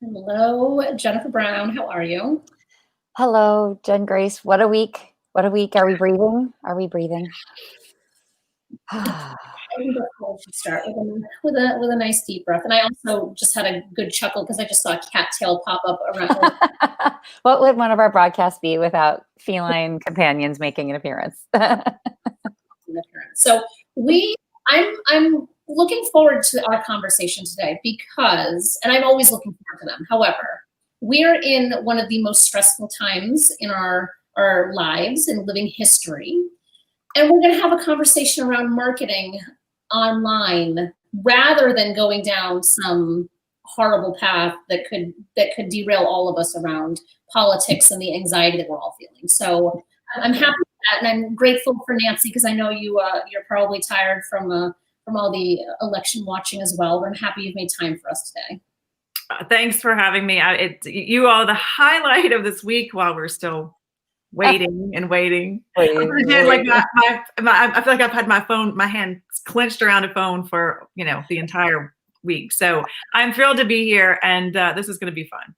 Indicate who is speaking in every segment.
Speaker 1: Hello, Jennifer Brown. How are you?
Speaker 2: Hello, Jen Grace. What a week. What a week. Are we breathing? Are we breathing?
Speaker 1: I think that's where we should start with a nice deep breath. And I also just had a good chuckle because I just saw a cattail pop up around.
Speaker 2: What would one of our broadcasts be without feline companions making an appearance?
Speaker 1: So we, I'm looking forward to our conversation today because, and I'm always looking forward to them. However, we're in one of the most stressful times in our lives in living history. And we're going to have a conversation around marketing online rather than going down some horrible path that could derail all of us around politics and the anxiety that we're all feeling. So I'm happy with that, and I'm grateful for Nancy because I know you're probably tired from all the election watching as well. But I'm happy you've made time for us today.
Speaker 3: Thanks for having me. You are the highlight of this week while we're still waiting and waiting. I feel like I've had my hand clenched around a phone for the entire week. So I'm thrilled to be here, and this is going to be fun.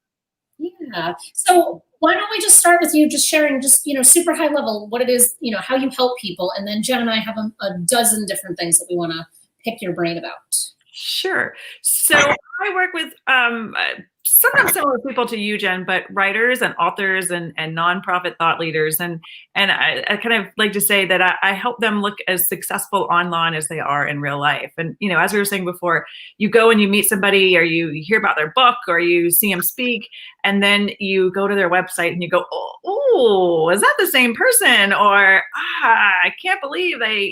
Speaker 1: Yeah. So why don't we just start with you just sharing just super high level what it is, how you help people, and then Jen and I have a dozen different things that we want to pick your brain about.
Speaker 3: Sure. So I work with sometimes similar people to you, Jen, but writers and authors and nonprofit thought leaders. And I kind of like to say that I help them look as successful online as they are in real life. And, as we were saying before, you go and you meet somebody, or you hear about their book, or you see them speak, and then you go to their website and you go, oh, is that the same person? Or, I can't believe they,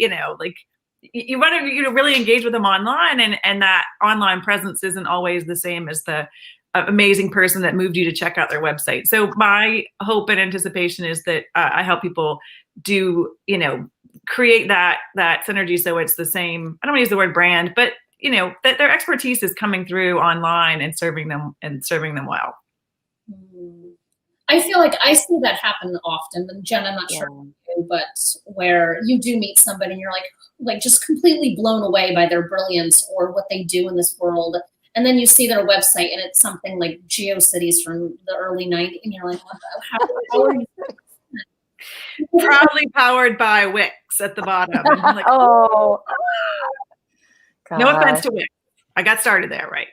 Speaker 3: you want to really engage with them online, and that online presence isn't always the same as the amazing person that moved you to check out their website. So my hope and anticipation is that I help people do, create that synergy so it's the same. I don't want to use the word brand, but that their expertise is coming through online and serving them well.
Speaker 1: I feel like I see that happen often. And Jen, I'm not sure you, but where you do meet somebody and you're like just completely blown away by their brilliance or what they do in this world. And then you see their website and it's something like GeoCities from the early 90s. And you're like, how are you?
Speaker 3: Proudly powered by Wix at the bottom. Like,
Speaker 2: oh,
Speaker 3: no offense to Wix. I got started there, right?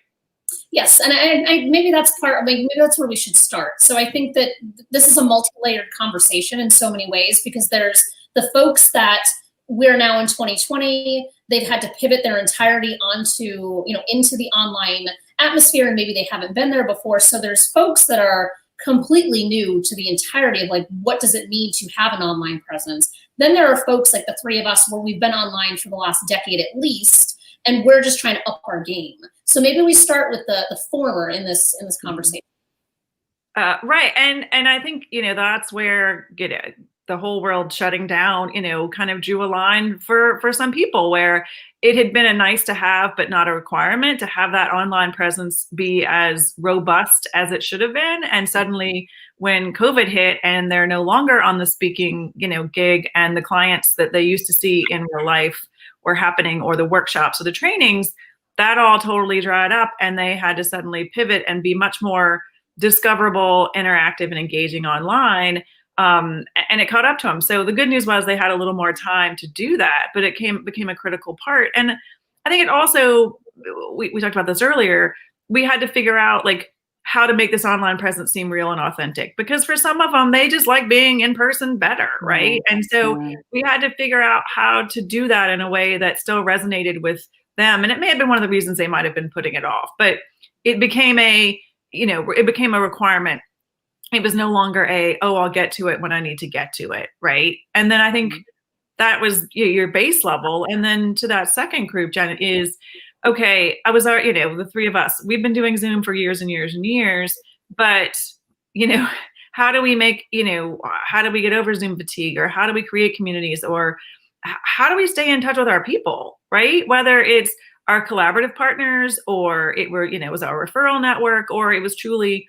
Speaker 1: Yes, and I maybe that's maybe that's where we should start. So I think that this is a multi-layered conversation in so many ways, because there's the folks that we're now in 2020, they've had to pivot their entirety onto, into the online atmosphere, and maybe they haven't been there before. So there's folks that are completely new to the entirety of like, what does it mean to have an online presence? Then there are folks like the three of us where we've been online for the last decade at least, and we're just trying to up our game. So maybe we start with the former in this conversation.
Speaker 3: Right, and I think that's where the whole world shutting down, kind of drew a line for some people where it had been a nice to have, but not a requirement to have that online presence be as robust as it should have been. And suddenly when COVID hit and they're no longer on the speaking, gig, and the clients that they used to see in real life were happening, or the workshops or the trainings, that all totally dried up, and they had to suddenly pivot and be much more discoverable, interactive, and engaging online. And it caught up to them. So the good news was they had a little more time to do that, but it became a critical part. And I think it also, we talked about this earlier, we had to figure out like how to make this online presence seem real and authentic, because for some of them, they just like being in person better, right? And so we had to figure out how to do that in a way that still resonated with them. And it may have been one of the reasons they might have been putting it off, but it became a requirement. It was no longer I'll get to it when I need to get to it, right? And then I think that was your base level. And then to that second group, Jen, is, okay, I was, the three of us, we've been doing Zoom for years and years and years, but, how do we how do we get over Zoom fatigue, or how do we create communities, or how do we stay in touch with our people, right? Whether it's our collaborative partners, or it was our referral network, or it was truly,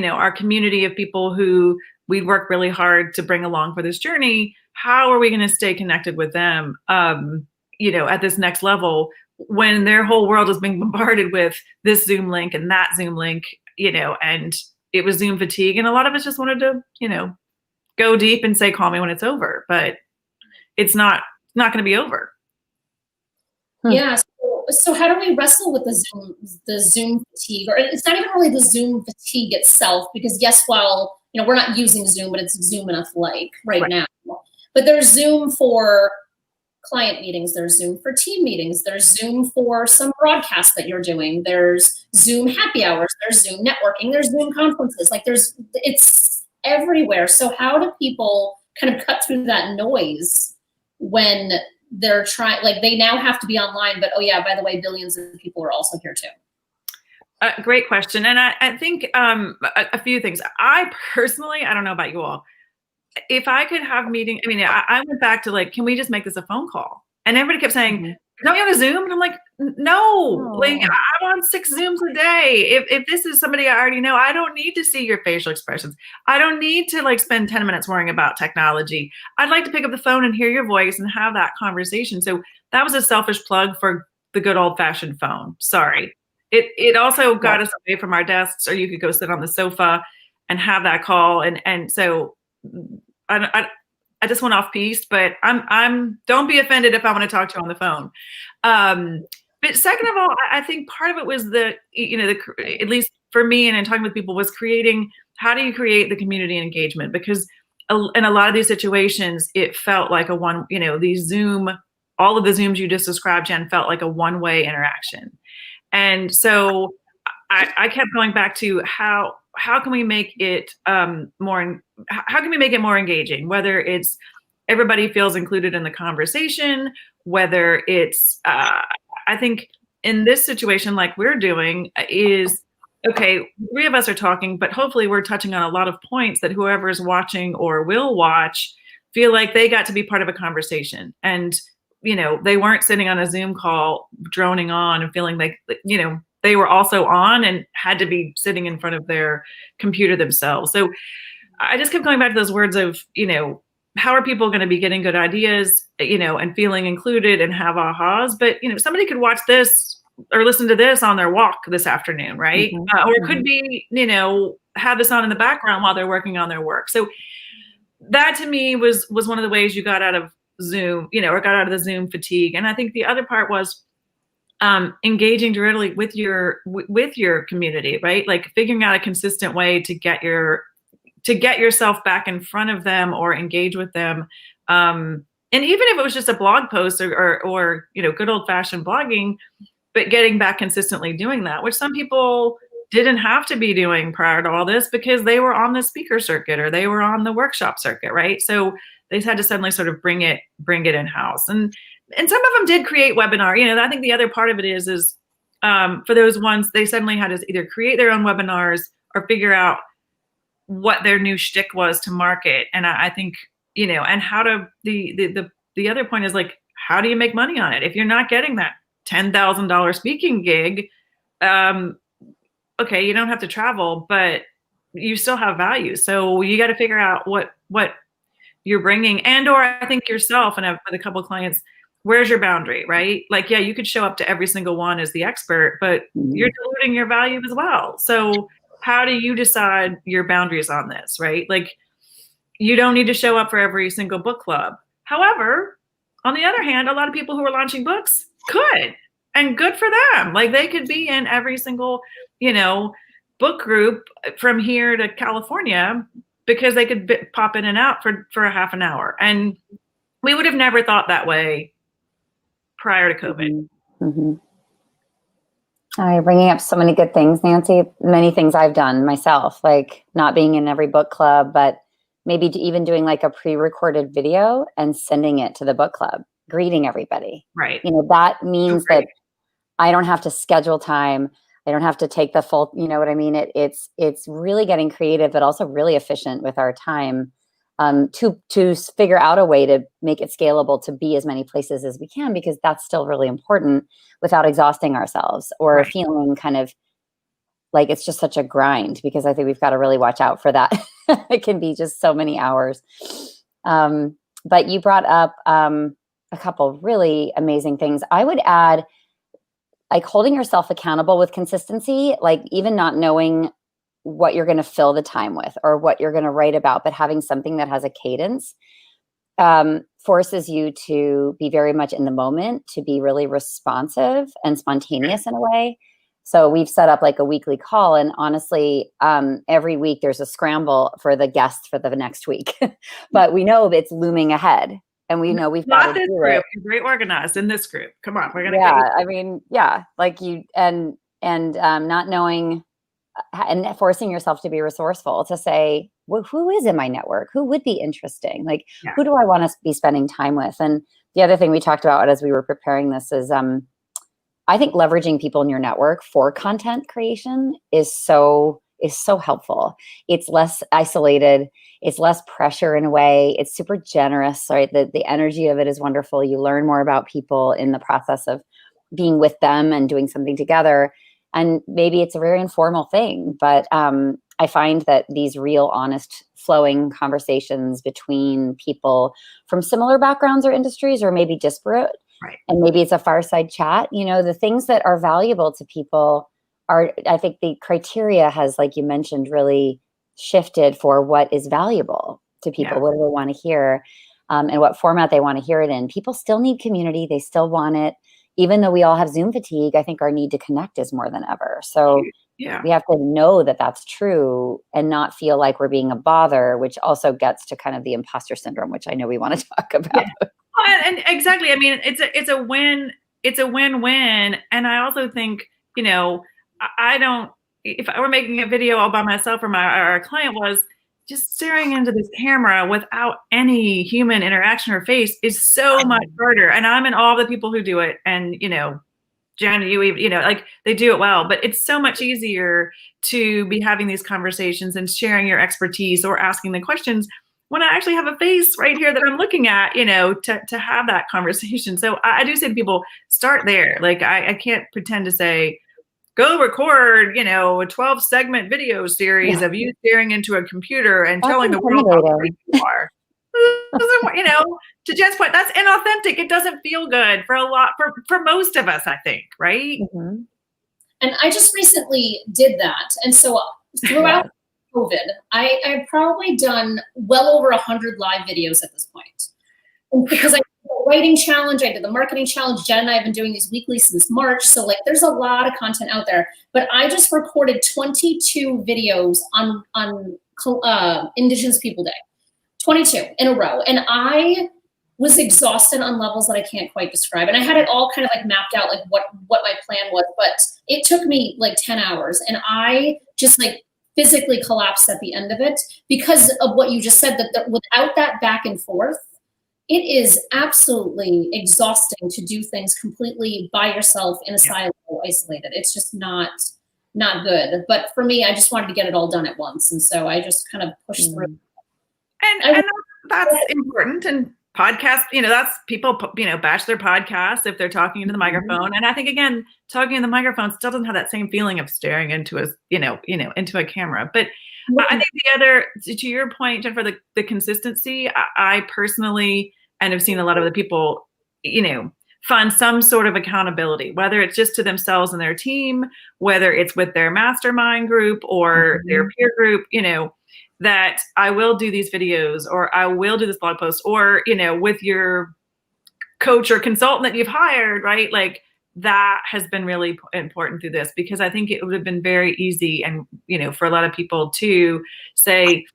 Speaker 3: our community of people who we work really hard to bring along for this journey. How are we going to stay connected with them, at this next level, when their whole world is being bombarded with this Zoom link and that Zoom link, and it was Zoom fatigue. And a lot of us just wanted to, go deep and say, call me when it's over, but it's not going to be over.
Speaker 1: Yeah. So how do we wrestle with the Zoom fatigue? Or it's not even really the Zoom fatigue itself, because yes, while we're not using Zoom, but it's Zoom enough right now. But there's Zoom for client meetings, there's Zoom for team meetings, there's Zoom for some broadcast that you're doing, there's Zoom happy hours, there's Zoom networking, there's Zoom conferences. It's everywhere. So how do people kind of cut through that noise when they're trying, they now have to be online, but oh yeah, by the way, billions of people are also here too?
Speaker 3: Great question. And I think a few things. I personally, I don't know about you all, if I could have meeting, I went back to can we just make this a phone call? And everybody kept saying, don't you on a Zoom? And I'm like, no, I'm on 6 Zooms a day. If this is somebody I already know, I don't need to see your facial expressions. I don't need to spend 10 minutes worrying about technology. I'd like to pick up the phone and hear your voice and have that conversation. So that was a selfish plug for the good old fashioned phone. Sorry. It also got us away from our desks, or you could go sit on the sofa and have that call. And so I just went off piece, but don't be offended if I want to talk to you on the phone. But second of all, I think part of it was at least for me and in talking with people, was how do you create the community engagement? Because in a lot of these situations, it felt like all of the Zooms you just described, Jen, felt like a one-way interaction. And so I kept going back to how can we make it more engaging, whether it's everybody feels included in the conversation, whether it's I think in this situation, like we're doing, is okay, 3 of us are talking, but hopefully we're touching on a lot of points that whoever is watching or will watch feel like they got to be part of a conversation. And they weren't sitting on a Zoom call droning on and feeling like they were also on and had to be sitting in front of their computer themselves. So I just kept going back to those words of, how are people going to be getting good ideas, and feeling included and have ahas? But, somebody could watch this or listen to this on their walk this afternoon, right? Or it could be, have this on in the background while they're working on their work. So that to me was one of the ways you got out of Zoom, or got out of the Zoom fatigue. And I think the other part was engaging directly with your community, right? Like figuring out a consistent way to get yourself back in front of them or engage with them. And even if it was just a blog post or good old fashioned blogging, but getting back consistently doing that, which some people didn't have to be doing prior to all this because they were on the speaker circuit or they were on the workshop circuit, right? So they had to suddenly sort of bring it in house. And some of them did create webinar. I think the other part of it is for those ones, they suddenly had to either create their own webinars or figure out what their new shtick was to market. And I think, and how to, the other point is how do you make money on it? If you're not getting that $10,000 speaking gig, okay, you don't have to travel, but you still have value. So you got to figure out what you're bringing, or I think yourself, and with a couple of clients, where's your boundary, right? Yeah, you could show up to every single one as the expert, but you're diluting your value as well. So how do you decide your boundaries on this, right? You don't need to show up for every single book club. However, on the other hand, a lot of people who are launching books could, and good for them. They could be in every single, book group from here to California because they could pop in and out for a half an hour. And we would have never thought that way prior to COVID.
Speaker 2: You're bringing up so many good things, Nancy. Many things I've done myself, like not being in every book club, but maybe even doing a pre-recorded video and sending it to the book club, greeting everybody.
Speaker 3: Right.
Speaker 2: That means that I don't have to schedule time. I don't have to take the full, what I mean? It's really getting creative, but also really efficient with our time to figure out a way to make it scalable to be as many places as we can, because that's still really important without exhausting ourselves or feeling kind of like it's just such a grind, because I think we've got to really watch out for that. It can be just so many hours. But you brought up a couple really amazing things. I would add, holding yourself accountable with consistency, even not knowing what you're going to fill the time with or what you're going to write about, but having something that has a cadence forces you to be very much in the moment, to be really responsive and spontaneous in a way. So we've set up like a weekly call, and honestly, every week there's a scramble for the guest for the next week, but we know it's looming ahead, and we know we've got to
Speaker 3: this
Speaker 2: do
Speaker 3: group.
Speaker 2: it.
Speaker 3: You're very organized in this group. Come on, we're gonna.
Speaker 2: Yeah, I mean, yeah, like you and not knowing and forcing yourself to be resourceful to say, well, who is in my network? Who would be interesting? Like, who do I want to be spending time with? And the other thing we talked about as we were preparing this is, I think leveraging people in your network for content creation is so helpful. It's less isolated. It's less pressure in a way. It's super generous, right? The energy of it is wonderful. You learn more about people in the process of being with them and doing something together. And maybe it's a very informal thing, but I find that these real, honest, flowing conversations between people from similar backgrounds or industries, or maybe disparate,
Speaker 3: right,
Speaker 2: and maybe it's a fireside chat, the things that are valuable to people are, I think the criteria has, like you mentioned, really shifted for what is valuable to people. What do they want to hear, and what format they want to hear it in. People still need community. They still want it. Even though we all have Zoom fatigue, I think our need to connect is more than ever. So we have to know that that's true and not feel like we're being a bother, which also gets to kind of the imposter syndrome, which I know we want to talk about.
Speaker 3: Yeah. And exactly. I mean, it's a win-win. And I also think, I don't, if I were making a video all by myself, or our client was, just staring into this camera without any human interaction or face is so much harder. And I'm in awe of the people who do it. And, Jenn, like they do it well, but it's so much easier to be having these conversations and sharing your expertise or asking the questions when I actually have a face right here that I'm looking at, to have that conversation. So I do say to people, start there. Like I can't pretend to say, go record, a 12-segment video series of you staring into a computer and telling the world how great you are. To Jenn's point, that's inauthentic. It doesn't feel good for most of us, I think, right?
Speaker 2: Mm-hmm.
Speaker 1: And I just recently did that. And so throughout COVID, I've probably done well over 100 live videos at this point. And because I did the writing challenge, I did the marketing challenge. Jen and I have been doing these weekly since March. So like there's a lot of content out there, but I just recorded 22 videos on Indigenous People Day, 22 in a row. And I was exhausted on levels that I can't quite describe. And I had it all kind of like mapped out, like what my plan was, but it took me like 10 hours. And I just like physically collapsed at the end of it because of what you just said, that without that back and forth, it is absolutely exhausting to do things completely by yourself in a silo, isolated. It's just not good. But for me, I just wanted to get it all done at once. And so I just kind of pushed through.
Speaker 3: And that's important. And podcasts, that's people, bash their podcasts if they're talking into the microphone. And I think, again, talking in the microphone still doesn't have that same feeling of staring into into a camera. But I think the other, to your point, Jenn, for the consistency, I personally, and have seen a lot of the people, find some sort of accountability, whether it's just to themselves and their team, whether it's with their mastermind group or their peer group, that I will do these videos, or I will do this blog post, or, with your coach or consultant that you've hired, right? Like that has been really important through this, because I think it would have been very easy and, for a lot of people to say,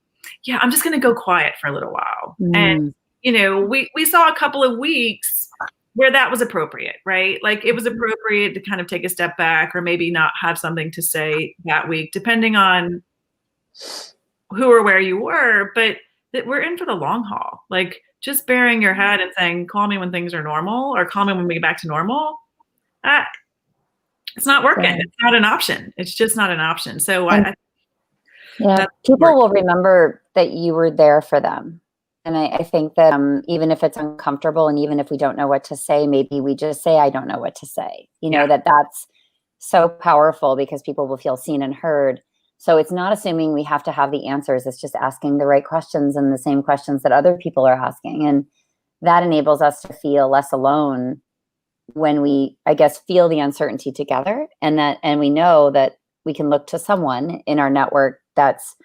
Speaker 3: yeah, I'm just going to go quiet for a little while. And, we saw a couple of weeks where that was appropriate, right? Like it was appropriate to kind of take a step back, or maybe not have something to say that week, depending on who or where you were, but that we're in for the long haul. Like just burying your head and saying, call me when things are normal, or call me when we get back to normal. It's not working. It's not an option. It's just not an option. So
Speaker 2: people will remember that you were there for them. And I think that even if it's uncomfortable, and even if we don't know what to say, maybe we just say, I don't know what to say, that's so powerful, because people will feel seen and heard. So it's not assuming we have to have the answers. It's just asking the right questions, and the same questions that other people are asking. And that enables us to feel less alone when we, I guess, feel the uncertainty together. And we know that we can look to someone in our network that's,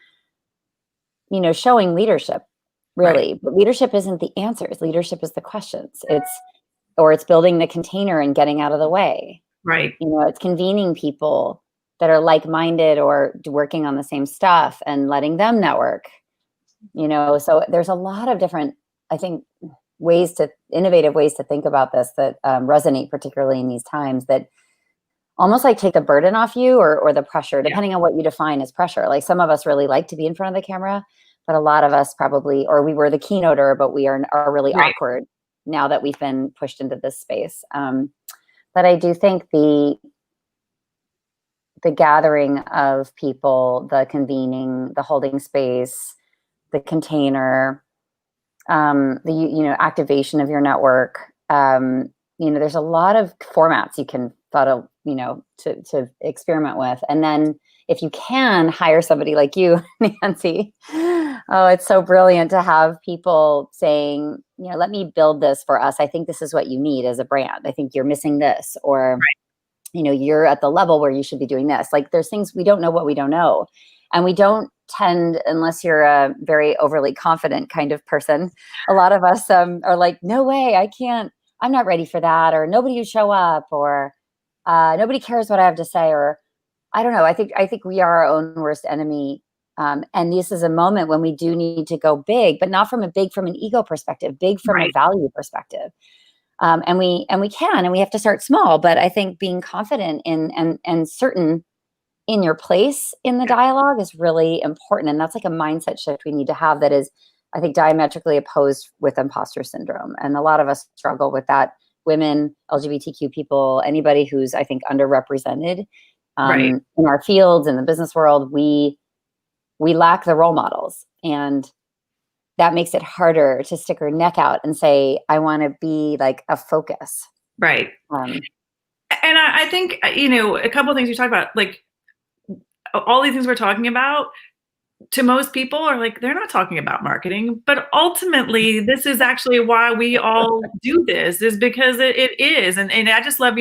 Speaker 2: showing leadership, really. Right. But leadership isn't the answers. Leadership is the questions. It's building the container and getting out of the way.
Speaker 3: Right.
Speaker 2: It's convening people that are like-minded or working on the same stuff and letting them network. So there's a lot of different, I think, innovative ways to think about this that resonate particularly in these times, that almost like take the burden off you or the pressure, depending on what you define as pressure. Like some of us really like to be in front of the camera, but a lot of us probably, or we were the keynoter, but we are really awkward now that we've been pushed into this space. But I do think the gathering of people, the convening, the holding space, the container, the activation of your network. There's a lot of formats you can to experiment with, and then if you can hire somebody like you, Nancy. Oh, it's so brilliant to have people saying, let me build this for us. I think this is what you need as a brand. I think you're missing this, or you're at the level where you should be doing this. Like there's things we don't know what we don't know. And we don't tend, unless you're a very overly confident kind of person, a lot of us are like, no way, I can't, I'm not ready for that, or nobody would show up, or nobody cares what I have to say, or I don't know. I think we are our own worst enemy. And this is a moment when we do need to go big, but not from an ego perspective, big from a value perspective. And we can, and we have to start small, but I think being confident in and certain in your place in the dialogue is really important. And that's like a mindset shift we need to have that is, I think, diametrically opposed with imposter syndrome. And a lot of us struggle with that. Women, LGBTQ people, anybody who's, I think, underrepresented in our fields, in the business world, we lack the role models. And that makes it harder to stick our neck out and say, I want to be like a focus.
Speaker 3: Right. And I think, a couple of things you talked about, like all these things we're talking about, to most people are like, they're not talking about marketing, but ultimately this is actually why we all do this, is because it is. And I just love,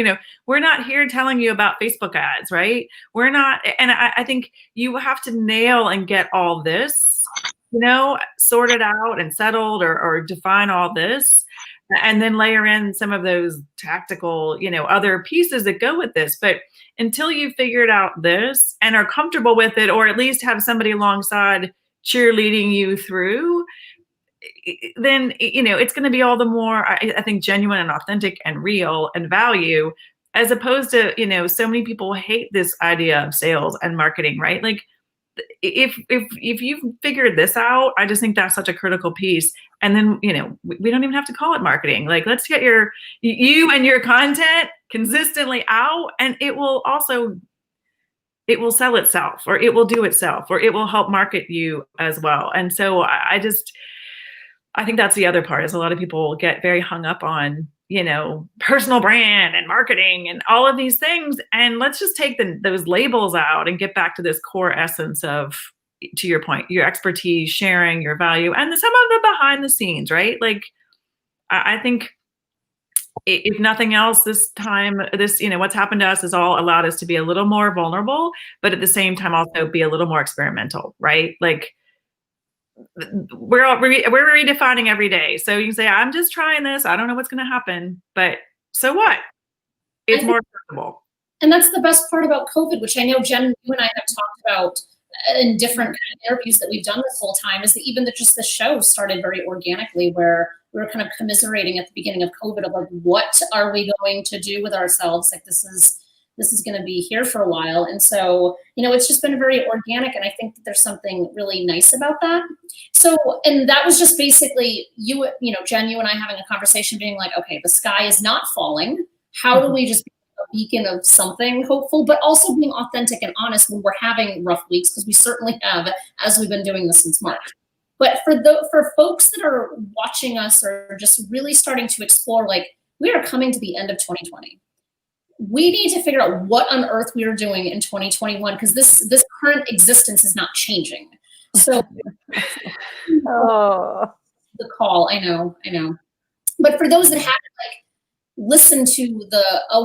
Speaker 3: we're not here telling you about Facebook ads, right? We're not. And I think you have to nail and get all this, sorted out and settled, or define all this, and then layer in some of those tactical, other pieces that go with this. But until you've figured out this and are comfortable with it, or at least have somebody alongside cheerleading you through, then, it's going to be all the more, I think, genuine and authentic and real and value, as opposed to, so many people hate this idea of sales and marketing, right? Like, if you've figured this out, I just think that's such a critical piece. And then, we don't even have to call it marketing. Like, let's get you and your content consistently out, and it will sell itself, or it will do itself, or it will help market you as well. And so I think that's the other part, is a lot of people get very hung up on, personal brand and marketing and all of these things. And let's just take those labels out and get back to this core essence of, to your point, your expertise, sharing your value, and some of the behind the scenes, right? Like, I think if nothing else, this time, what's happened to us has all allowed us to be a little more vulnerable, but at the same time also be a little more experimental, right? Like, we're redefining every day. So you can say, I'm just trying this. I don't know what's going to happen, but so what? It's more comfortable.
Speaker 1: And that's the best part about COVID, which I know, Jenn, you and I have talked about in different kind of interviews that we've done this whole time, is that even just the show started very organically, where we were kind of commiserating at the beginning of COVID of like, what are we going to do with ourselves? Like, this is going to be here for a while. And so, it's just been very organic. And I think that there's something really nice about that. So, and that was just basically Jenn, you and I having a conversation, being like, okay, the sky is not falling. How do we just be a beacon of something hopeful, but also being authentic and honest when we're having rough weeks? Because we certainly have, as we've been doing this since March. But for folks that are watching us, or just really starting to explore, like, we are coming to the end of 2020. We need to figure out what on earth we are doing in 2021, because this current existence is not changing. So the call, I know. But for those that haven't listened to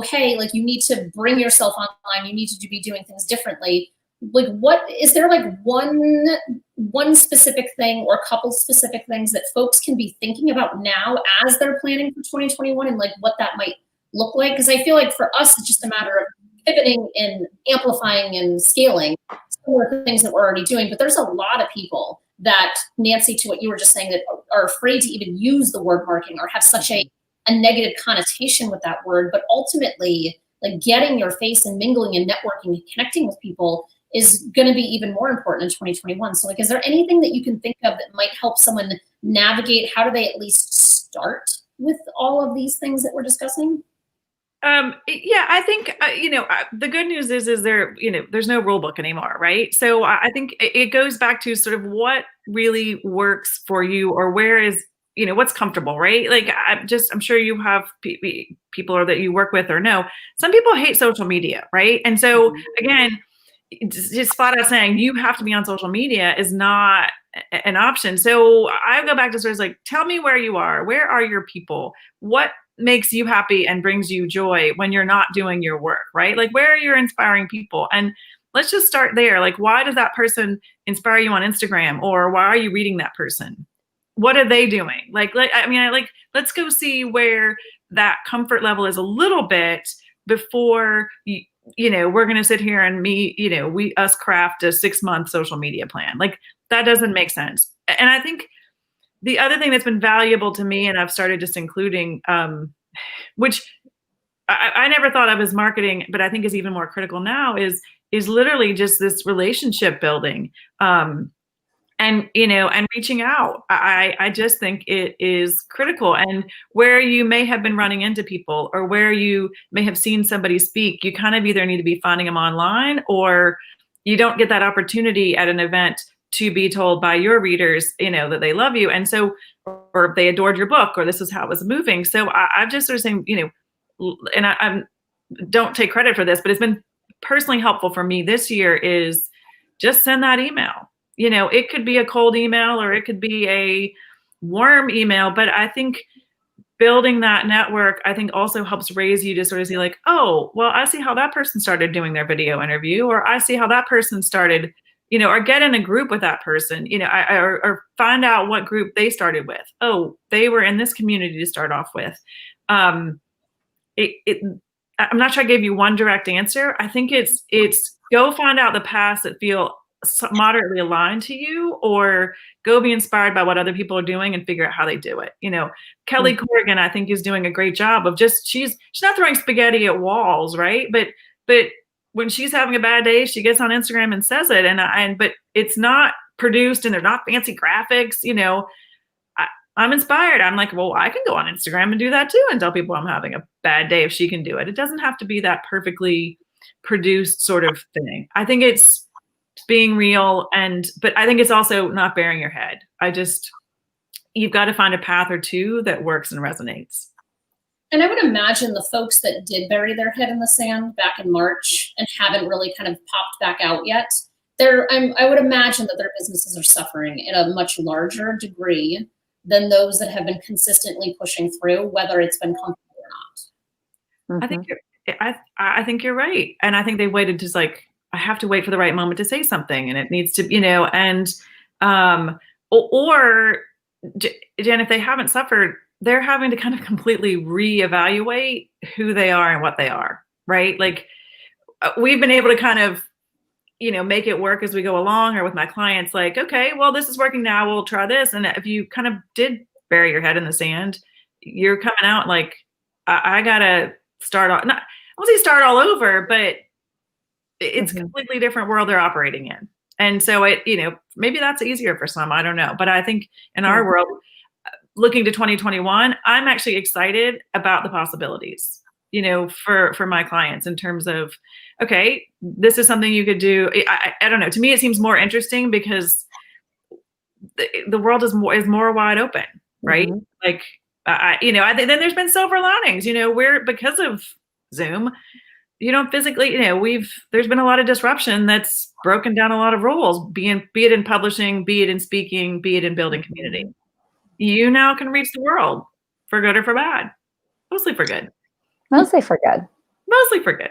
Speaker 1: hey, like, you need to bring yourself online, you need to be doing things differently. like, what is there, like one specific thing or a couple specific things that folks can be thinking about now as they're planning for 2021, and like what that might look like? Because I feel like for us, it's just a matter of pivoting and amplifying and scaling some of the things that we're already doing. But there's a lot of people that, Nancy, to what you were just saying, that are afraid to even use the word marketing or have such a negative connotation with that word. But ultimately, like, getting your face and mingling and networking and connecting with people is going to be even more important in 2021. So, like, is there anything that you can think of that might help someone navigate? How do they at least start with all of these things that we're discussing?
Speaker 3: Yeah, I think, the good news is there, there's no rule book anymore, right? So I think it goes back to sort of what really works for you, or where is, what's comfortable, right? Like, I'm sure you have people or that you work with or know, some people hate social media, right? And so again, just flat out saying you have to be on social media is not an option. So I go back to sort of like, tell me where you are. Where are your people? What makes you happy and brings you joy when you're not doing your work, right? Like, where are your inspiring people? And let's just start there. Like, why does that person inspire you on Instagram? Or why are you reading that person? What are they doing? Let's go see where that comfort level is a little bit before we're going to sit here and us craft a 6-month social media plan. Like, that doesn't make sense. And I think the other thing that's been valuable to me, and I've started just including, which I never thought of as marketing, but I think is even more critical now, is literally just this relationship building, and reaching out. I just think it is critical. And where you may have been running into people, or where you may have seen somebody speak, you kind of either need to be finding them online, or you don't get that opportunity at an event to be told by your readers, that they love you. And so, or they adored your book, or this is how it was moving. So I'm just sort of saying, and I don't take credit for this, but it's been personally helpful for me this year, is just send that email. It could be a cold email, or it could be a warm email, but I think building that network, I think, also helps raise you to sort of see like, oh, well, I see how that person started doing their video interview, or I see how that person started, or get in a group with that person, or find out what group they started with. Oh, they were in this community to start off with. I'm not sure I gave you one direct answer. I think it's go find out the paths that feel moderately aligned to you, or go be inspired by what other people are doing and figure out how they do it. Kelly Corrigan, I think, is doing a great job of just, she's not throwing spaghetti at walls, right? But when she's having a bad day, she gets on Instagram and says it. But it's not produced, and they're not fancy graphics. I'm inspired. I'm like, well, I can go on Instagram and do that too, and tell people I'm having a bad day if she can do it. It doesn't have to be that perfectly produced sort of thing. I think it's being real, but I think it's also not burying your head. You've got to find a path or two that works and resonates.
Speaker 1: And I would imagine the folks that did bury their head in the sand back in March and haven't really kind of popped back out yet, I would imagine that their businesses are suffering in a much larger degree than those that have been consistently pushing through, whether it's been comfortable or not.
Speaker 2: Mm-hmm.
Speaker 3: I think you're right. And I think they waited, just like, I have to wait for the right moment to say something, and it needs to, or Jen, if they haven't suffered, they're having to kind of completely reevaluate who they are and what they are, right? Like, we've been able to kind of, make it work as we go along, or with my clients, like, okay, well, this is working now, we'll try this. And if you kind of did bury your head in the sand, you're coming out like, I gotta start all, not, I won't say start all over, but it's a completely different world they're operating in. And so maybe that's easier for some, I don't know. But I think in our world, looking to 2021, I'm actually excited about the possibilities, for my clients, in terms of, okay, this is something you could do. I don't know. To me, it seems more interesting because the world is more wide open, right? Mm-hmm. Like, I think then there's been silver linings, where because of Zoom, physically, there's been a lot of disruption that's broken down a lot of rules, be it in publishing, be it in speaking, be it in building community. You now can reach the world, for good or for bad. Mostly for good.
Speaker 2: Mostly for good.
Speaker 3: Mostly for good.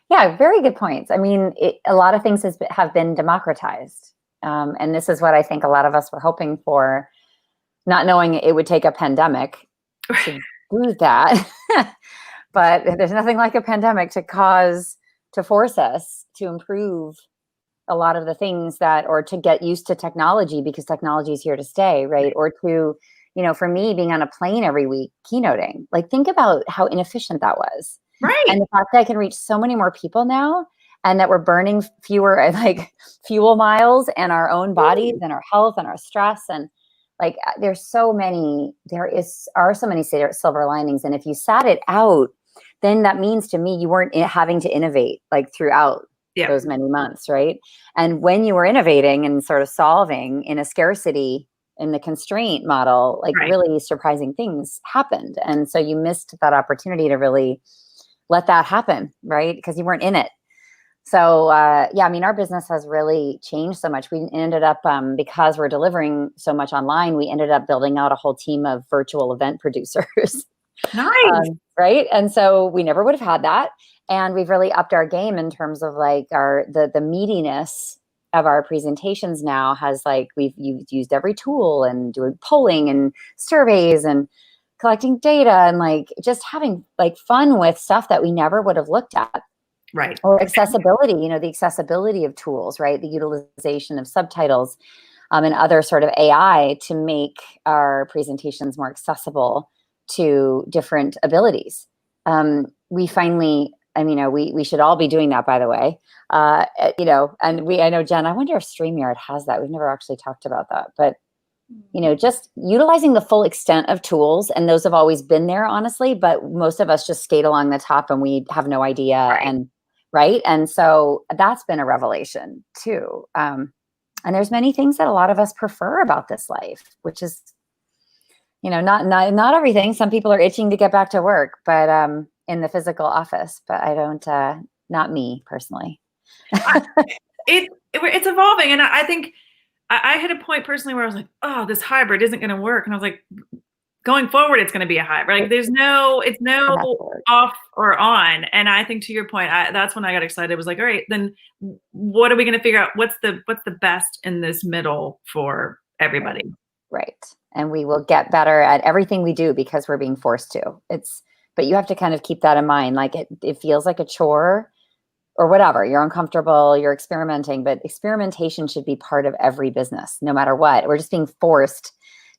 Speaker 2: Yeah, very good points. I mean, a lot of things have been democratized. And this is what I think a lot of us were hoping for, not knowing it would take a pandemic to do that. But there's nothing like a pandemic to force us to improve a lot of the things or to get used to technology, because technology is here to stay, right? Or to, for me, being on a plane every week, keynoting, like, think about how inefficient that was.
Speaker 3: Right.
Speaker 2: And the fact that I can reach so many more people now, and that we're burning fewer like fuel miles and our own bodies and our health and our stress. And like, are so many silver linings. And if you sat it out, then that means to me, you weren't having to innovate like throughout those many months. Right. And when you were innovating and sort of solving in a scarcity, in the constraint model, like really surprising things happened. And so you missed that opportunity to really let that happen, right? Because you weren't in it. So I mean, our business has really changed so much. We ended up, because we're delivering so much online, we ended up building out a whole team of virtual event producers.
Speaker 3: Nice.
Speaker 2: Right. And so we never would have had that. And we've really upped our game in terms of like the meatiness of our presentations now has like, we've used every tool and doing polling and surveys and collecting data and like just having like fun with stuff that we never would have looked at.
Speaker 3: Right.
Speaker 2: Or accessibility, the accessibility of tools, right? The utilization of subtitles and other sort of AI to make our presentations more accessible to different abilities. We finally, we should all be doing that, by the way. And I know, Jen, I wonder if StreamYard has that. We've never actually talked about that, but just utilizing the full extent of tools, and those have always been there, honestly, but most of us just skate along the top and we have no idea. And so that's been a revelation too. And there's many things that a lot of us prefer about this life, which is, not everything. Some people are itching to get back to work, but in the physical office, but I don't, not me personally.
Speaker 3: It's evolving. And I think I hit a point personally where I was like, oh, this hybrid isn't going to work. And I was like, going forward, it's going to be a hybrid. Like it's no off or on. And I think, to your point, that's when I got excited. It was like, all right, then what are we going to figure out? What's the best in this middle for everybody?
Speaker 2: Right. And we will get better at everything we do because we're being forced to. But you have to kind of keep that in mind. Like it feels like a chore or whatever. You're uncomfortable, you're experimenting, but experimentation should be part of every business, no matter what. We're just being forced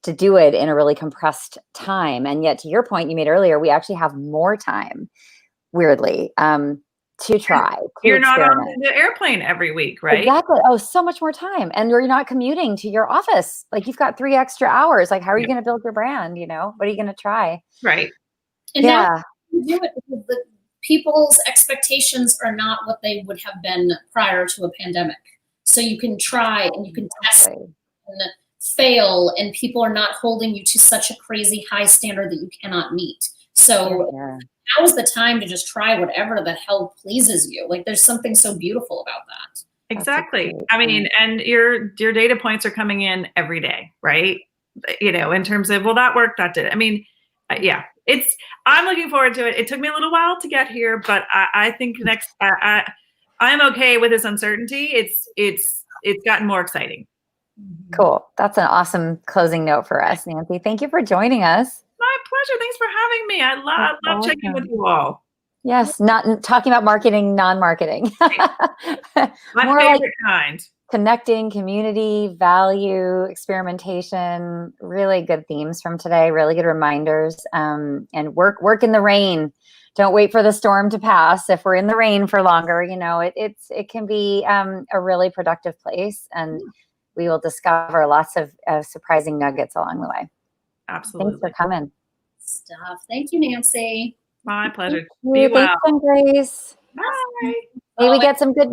Speaker 2: to do it in a really compressed time. And yet, to your point you made earlier, we actually have more time, weirdly, to try.
Speaker 3: You're not on the airplane every week, right?
Speaker 2: Exactly. Oh, so much more time. And you're not commuting to your office. Like you've got 3 extra hours. Like, how are you going to build your brand? What are you going to try?
Speaker 3: Right.
Speaker 1: And now you do it because the people's expectations are not what they would have been prior to a pandemic. So you can try and you can test and fail, and people are not holding you to such a crazy high standard that you cannot meet. So now is the time to just try whatever the hell pleases you. Like there's something so beautiful about that.
Speaker 3: Exactly. I mean, and your data points are coming in every day, right? In terms of, well, that worked, that did it. I mean, I'm looking forward to it. It took me a little while to get here, but I think I'm okay with this uncertainty. It's gotten more exciting.
Speaker 2: Cool. That's an awesome closing note for us, Nancy. Thank you for joining us.
Speaker 3: My pleasure. Thanks for having me. I love checking with you all.
Speaker 2: Yes. Not talking about marketing, non-marketing.
Speaker 3: My favorite kind.
Speaker 2: Connecting, community, value, experimentation, really good themes from today, really good reminders. And work in the rain. Don't wait for the storm to pass. If we're in the rain for longer, it can be a really productive place, and we will discover lots of surprising nuggets along the way.
Speaker 3: Absolutely.
Speaker 2: Thanks for coming.
Speaker 1: Thank you, Nancy.
Speaker 3: My pleasure.
Speaker 2: Be well. Thanks, Grace.
Speaker 3: Bye.
Speaker 2: Maybe get some good